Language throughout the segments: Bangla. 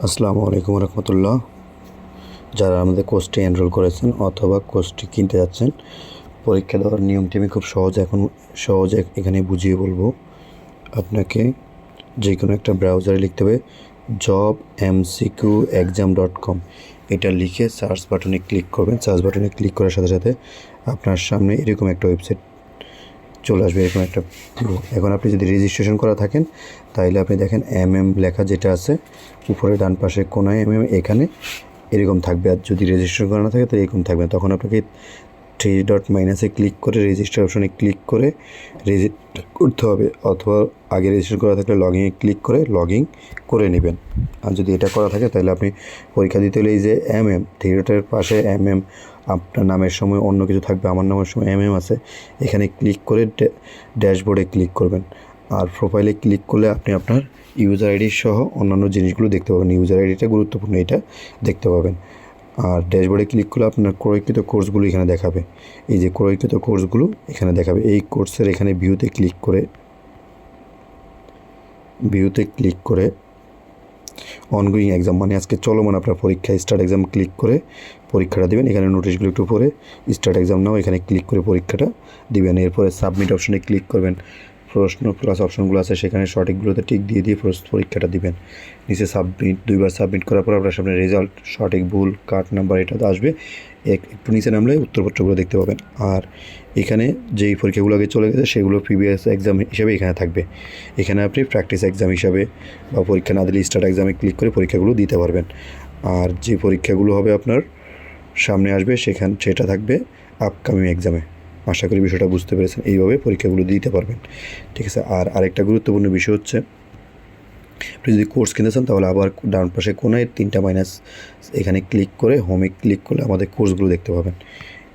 আসসালামু আলাইকুম রহমতুল্লাহ। যারা আমাদের কোর্সটি এনরোল করেছেন অথবা কোর্সটি কিনতে যাচ্ছেন, পরীক্ষা দেওয়ার নিয়মটি আমি খুব সহজে এখানে বুঝিয়ে বলবো। আপনাকে যে কোনো একটা ব্রাউজারে লিখতে হবে jobmcqexam.com। এটা লিখে সার্চ বাটনে ক্লিক করবেন। সার্চ বাটনে ক্লিক করার সাথে সাথে আপনার সামনে এরকম একটা ওয়েবসাইট চলে আসবে, এরকম একটা। এখন আপনি যদি রেজিস্ট্রেশন করা থাকেন তাহলে আপনি দেখেন লেখা যেটা আছে উপরে ডান পাশে কোনায় এখানে এরকম থাকবে। আর যদি রেজিস্ট্রেশন করা না থাকে তাহলে এরকম থাকবে। তখন আপনাকে থ্রি ডট মাইনাসে ক্লিক করে রেজিস্টার অপশনে ক্লিক করে রেজিস্টার করতে হবে, অথবা আগে রেজিস্টার করা থাকলে লগইনে ক্লিক করে করে নেবেন। আর যদি এটা করা থাকে তাহলে আপনি পরীক্ষা দিতে হলে এই যে থ্রি ডটের পাশে আপনার নামের সময় অন্য কিছু থাকবে, আমার নামের সময় আছে, এখানে ক্লিক করে ড্যাশবোর্ডে ক্লিক করবেন। আর প্রোফাইলে ক্লিক করলে আপনি আপনার ইউজার আইডি সহ অন্যান্য জিনিসগুলো দেখতে পাবেন। ইউজার আইডিটা গুরুত্বপূর্ণ, এটা দেখতে পাবেন। আর ড্যাশবোর্ডে ক্লিক করলে আপনার ক্রয়কৃত কোর্সগুলো এখানে দেখাবে। এই যে ক্রয়কৃত কোর্সগুলো এখানে দেখাবে। এই কোর্সের এখানে ভিউতে ক্লিক করে অনগোয়িং এক্সাম মানে আজকে চলমান আপনার পরীক্ষা স্টার্ট এক্সাম ক্লিক করে পরীক্ষাটা দেবেন। এখানে নোটিশগুলো একটু পরে স্টার্ট এক্সাম নাও এখানে ক্লিক করে পরীক্ষাটা দিবেন। এরপরে সাবমিট অপশনে ক্লিক করবেন। প্রশ্ন প্লাস অপশনগুলো আছে সেখানে সঠিকগুলোতে টিক দিয়ে পরীক্ষাটা দিবেন। নিচে সাবমিট, দুইবার সাবমিট করার পর আপনার সামনে রেজাল্ট, সঠিক ভুল, কাট নাম্বার এটা আসবে। একটু নিচে নামলে উত্তরপত্রগুলো দেখতে পাবেন। আর এখানে যেই পরীক্ষাগুলো আগে চলে গেছে সেগুলো প্রিভিয়াস এক্সাম হিসাবে এখানে থাকবে। এখানে আপনি প্র্যাকটিস এক্সাম হিসাবে বা পরীক্ষা না দিলে স্টার্ট এক্সামে ক্লিক করে পরীক্ষাগুলো দিতে পারবেন। আর যে পরীক্ষাগুলো হবে আপনার সামনে আসবে সেটা থাকবে আপকামিং এক্সামে। আশা করি বিষয়টা বুঝতে পেরেছেন। এইভাবে পরীক্ষাগুলো দিতে পারবেন, ঠিক আছে। আর আরেকটা গুরুত্বপূর্ণ বিষয় হচ্ছে, আপনি যদি কোর্স কিনতে চান তাহলে আবার ডান পাশে কোনায় তিনটা মাইনাস এখানে ক্লিক করে হোমে ক্লিক করলে আমাদের কোর্সগুলো দেখতে পাবেন।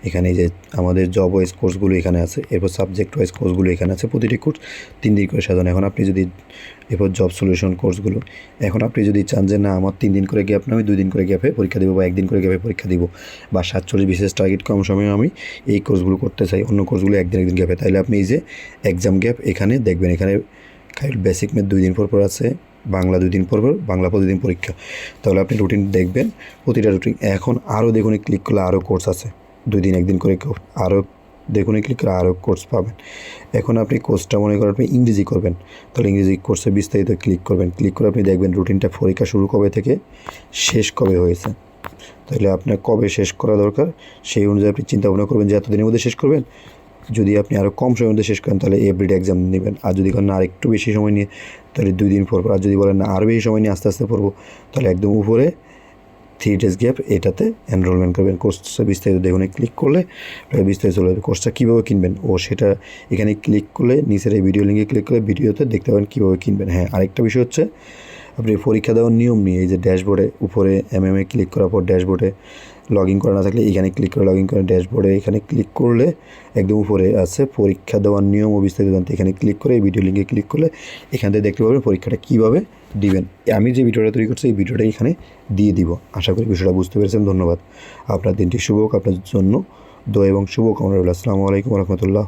এখানে যে আমাদের জব ওয়াইজ কোর্সগুলো এখানে আছে, এরপর সাবজেক্ট ওয়াইজ কোর্সগুলো এখানে আছে। প্রতিটি কোর্স 3 দিন করে সাজানো। এখন আপনি যদি এরপর জব সলিউশন কোর্সগুলো, এখন আপনি যদি চান যে না আমার 3 দিন করে গ্যাপ না, আমি 2 দিন করে গ্যাপে পরীক্ষা দেবো বা 1 দিন করে গ্যাপে পরীক্ষা দিব, বা 47 বিশেষ টার্গেট কম সময়ে আমি এই কোর্সগুলো করতে চাই, অন্য কোর্সগুলো 1 দিন গ্যাপে, তাহলে আপনি এই যে এক্সাম গ্যাপ এখানে দেখবেন। এখানে বেসিক ম্যাথ 2 দিন পর আছে, বাংলা 2 দিন পর, বাংলা প্রতিদিন পরীক্ষা। তাহলে আপনি রুটিন দেখবেন, প্রতিটা রুটিন। এখন আরও দেখুন ক্লিক করলে আরও কোর্স আছে, 2 দিন 1 দিন করে আরও দেখুন ক্লিক করে আরও কোর্স পাবেন। এখন আপনি কোর্সটা মনে করেন আপনি ইংরেজি করবেন, তাহলে ইংরেজি কোর্সে বিস্তারিত ক্লিক করবেন। ক্লিক করে আপনি দেখবেন রুটিনটা পরীক্ষা শুরু কবে থেকে শেষ কবে হয়েছে। তাহলে আপনার কবে শেষ করা দরকার সেই অনুযায়ী আপনি চিন্তা ভাবনা করবেন যে এতদিনের মধ্যে শেষ করবেন। যদি আপনি আরও কম সময়ের মধ্যে শেষ করেন তাহলে এভরিডে এক্সাম নেবেন। আর যদি করেন না আর একটু বেশি সময় নিয়ে তাহলে 2 দিন পর। আর যদি বলেন না আরও বেশি সময় নিয়ে আস্তে আস্তে পড়বো, তাহলে একদম উপরে 3 days গ্যাপ এটাতে এনরোলমেন্ট করবেন। কোর্সটা বিস্তারিত দেখুন ক্লিক করলে বিস্তারিত চলে যাবে। কোর্সটা কীভাবে কিনবেন সেটা এখানে ক্লিক করলে নিচের এই ভিডিও লিঙ্কে ক্লিক করলে ভিডিওতে দেখতে পাবেন কীভাবে কিনবেন। হ্যাঁ, আরেকটা বিষয় হচ্ছে আপনি পরীক্ষা দেওয়ার নিয়ম নিয়ে এই যে ড্যাশবোর্ডে উপরে ক্লিক করার পর ড্যাশবোর্ডে লগ ইন করা না থাকলে এখানে ক্লিক করে লগ ইন করে ড্যাশবোর্ডে এখানে ক্লিক করলে একদম উপরে আছে পরীক্ষা দেওয়ার নিয়ম ও বিস্তারিত জানতে এখানে ক্লিক করে এই ভিডিও লিঙ্কে ক্লিক করলে এখান থেকে দেখতে পাবেন পরীক্ষাটা কীভাবে দিবেন। আমি যে ভিডিওটা তৈরি করছি এই ভিডিওটা এখানে দিয়ে দিব। আশা করি বিষয়টা বুঝতে পেরেছেন। ধন্যবাদ। আপনার দিনটি শুভ হোক, আপনার জন্য দোয়া এবং শুভকামনা রইল। আসসালামু আলাইকুম রহমতুল্লাহ।